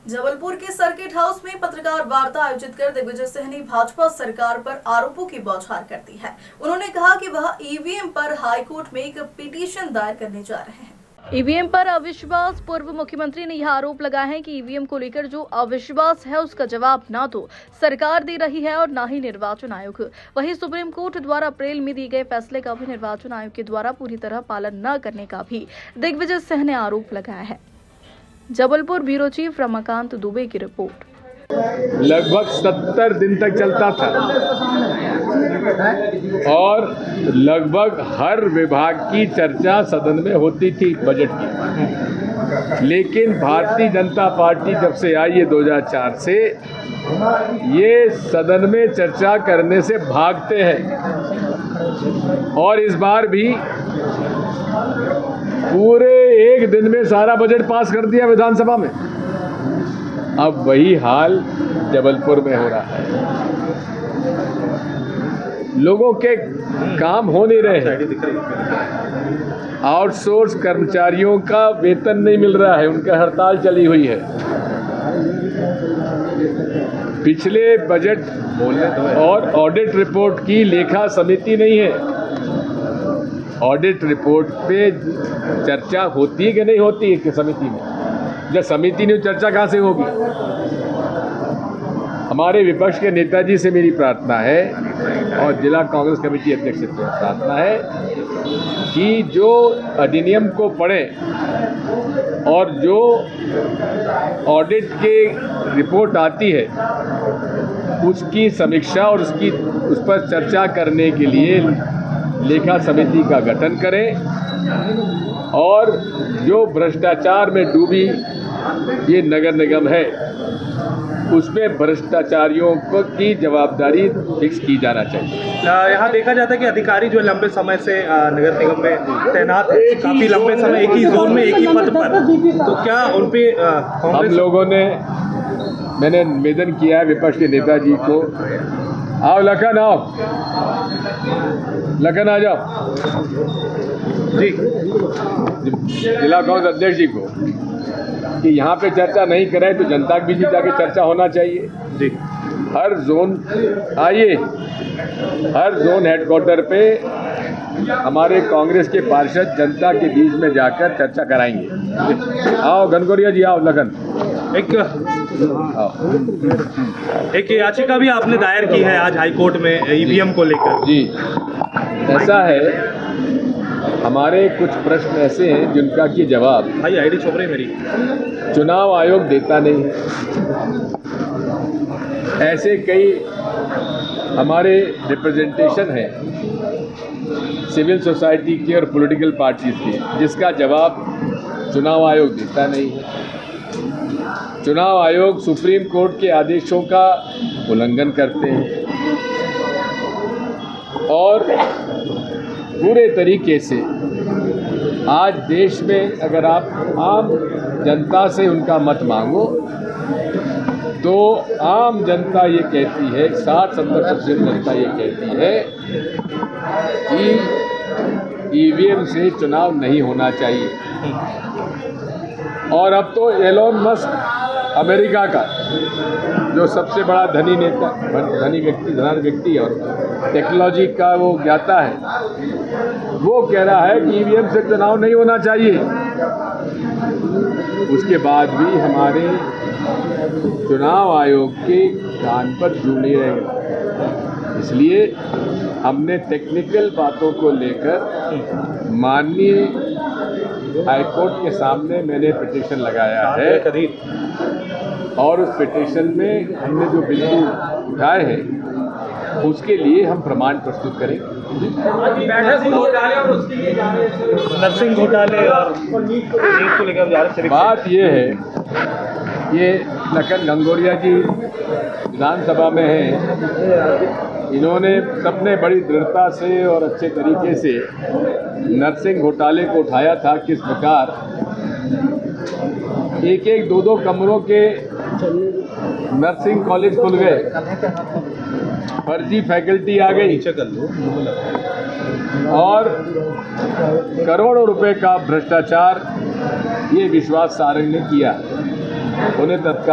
जबलपुर के circuit house में पत्रकार वार्ता आयोजित कर दिग्विजय सिंह ने भाजपा सरकार पर आरोपों की बौछार कर दी है। उन्होंने कहा कि वह ईवीएम पर हाईकोर्ट में एक पिटीशन दायर करने जा रहे हैं। ईवीएम पर अविश्वास। पूर्व मुख्यमंत्री ने यह आरोप लगाया है कि ईवीएम को लेकर जो अविश्वास है उसका जवाब ना तो सरकार दे रही है और ना ही निर्वाचन आयोग। वहीं सुप्रीम कोर्ट द्वारा अप्रैल में दिए गए फैसले का भी निर्वाचन आयोग के द्वारा पूरी तरह पालन न करने का भी दिग्विजय सिंह ने आरोप लगाया है। जबलपुर ब्यूरो चीफ रमाकांत दुबे की रिपोर्ट। लगभग 70 दिन तक चलता था और लगभग हर विभाग की चर्चा सदन में होती थी बजट की। लेकिन भारतीय जनता पार्टी जब से आई है 2004 से, ये सदन में चर्चा करने से भागते हैं और इस बार भी पूरे एक दिन में सारा बजट पास कर दिया विधानसभा में। अब वही हाल जबलपुर में हो रहा है। लोगों के काम हो नहीं रहे। आउटसोर्स कर्मचारियों का वेतन नहीं मिल रहा है, उनका हड़ताल चली हुई है। पिछले बजट और ऑडिट रिपोर्ट की लेखा समिति नहीं है। ऑडिट रिपोर्ट पे चर्चा होती है कि नहीं होती है कि समिति में? जब समिति ने चर्चा कहाँ से होगी? हमारे विपक्ष के नेताजी से मेरी प्रार्थना है और जिला कांग्रेस कमेटी अध्यक्ष से प्रार्थना है कि जो अधिनियम को पढ़ें और जो ऑडिट के रिपोर्ट आती है उसकी समीक्षा और उस पर चर्चा करने के लिए लेखा समिति का गठन करें और जो भ्रष्टाचार में डूबी ये नगर निगम है उसमें भ्रष्टाचारियों को की जवाबदारी फिक्स की जाना चाहिए। यहाँ देखा जाता है कि अधिकारी जो लंबे समय से नगर निगम में तैनात है, काफी लंबे समय एक ही जोन में एक ही पद पर, तो क्या उन पे हम लोगों ने मैंने निवेदन किया है विपक्ष के नेताजी को, आओ लखन, आओ लखन, आ जाओ जी जिला कांग्रेस अध्यक्ष जी को कि यहाँ पे चर्चा नहीं करें तो जनता के बीच जाके चर्चा होना चाहिए। जी हर जोन आइए, हर जोन हेडक्वार्टर पे हमारे कांग्रेस के पार्षद जनता के बीच में जाकर चर्चा कराएंगे। आओ घनघोरिया जी, आओ लखन, एक याचिका भी आपने दायर की है आज हाईकोर्ट में ईवीएम को लेकर। जी ऐसा है, हमारे कुछ प्रश्न ऐसे हैं जिनका कि जवाब भाई आईडी छोप रही मेरी चुनाव आयोग देता नहीं। ऐसे कई हमारे रिप्रेजेंटेशन हैं सिविल सोसाइटी के और पॉलिटिकल पार्टीज के, जिसका जवाब चुनाव आयोग देता नहीं है। चुनाव आयोग सुप्रीम कोर्ट के आदेशों का उल्लंघन करते हैं और पूरे तरीके से आज देश में अगर आप आम जनता से उनका मत मांगो तो आम जनता ये कहती है, 60-70% जनता ये कहती है कि ईवीएम से चुनाव नहीं होना चाहिए। और अब तो एलोन मस्क अमेरिका का जो सबसे बड़ा धनी व्यक्ति और टेक्नोलॉजी का वो ज्ञाता है, वो कह रहा है कि ईवीएम से चुनाव नहीं होना चाहिए। उसके बाद भी हमारे चुनाव आयोग के कान पर जू नहीं रहेगा। इसलिए हमने टेक्निकल बातों को लेकर माननीय हाईकोर्ट के सामने मैंने पिटीशन लगाया है और उस पिटीशन में हमने जो बिंदु उठाए हैं उसके लिए हम प्रमाण प्रस्तुत करेंगे। नरसिंह घोटाले और को लेकर बात ये है, ये लखन घनघोरिया जी विधानसभा में हैं, इन्होंने सबने बड़ी दृढ़ता से और अच्छे तरीके से नरसिंह घोटाले को उठाया था। किस प्रकार एक 2 कमरों के नर्सिंग कॉलेज खुल गए, फर्जी फैकल्टी आ गई और करोड़ों रुपए का भ्रष्टाचार ये विश्वास सारंग ने किया। उन्हें तत्काल